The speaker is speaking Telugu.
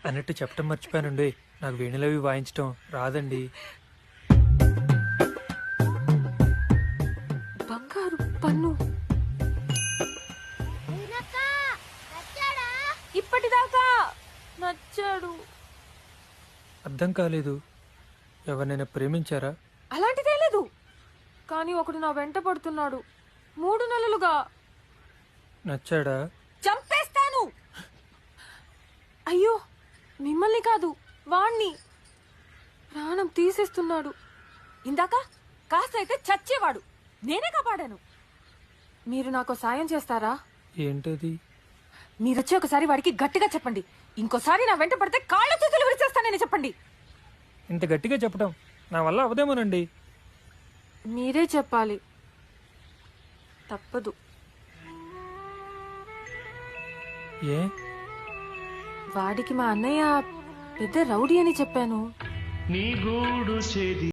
అన్నట్టు చెప్పడం మర్చిపోయానండి, నాకు వేణులవి వాయించడం రాదండి. బంగారు పన్ను ఇప్పటిదాకా నచ్చాడు. అర్థం కాలేదు. ఎవరినైనా ప్రేమించారా? అలాంటిదే లేదు, కానీ ఒకడు నా వెంట పడుతున్నాడు 3 నెలలుగా. నచ్చాడా? చంపేస్తాను. అయ్యో, మిమ్మల్ని కాదు, వాణ్ణి. ప్రాణం తీసేస్తున్నాడు. ఇందాక కాస్త అయితే చచ్చేవాడు, నేనే కాపాడాను. మీరు నాకు సాయం చేస్తారా? ఏంటది? మీరొచ్చి ఒకసారి వాడికి గట్టిగా చెప్పండి, ఇంకోసారి నా వెంట పడితే కాళ్ళ చేతులు విరిచేస్తానని చెప్పండి. ఇంత గట్టిగా చెప్పడం నా వల్ల అవదేమోనండి. మీరే చెప్పాలి, తప్పదు. ఏ? వాడికి మా అన్నయ్య పెద్ద రౌడీ అని చెప్పాను. నీ గూడు చెది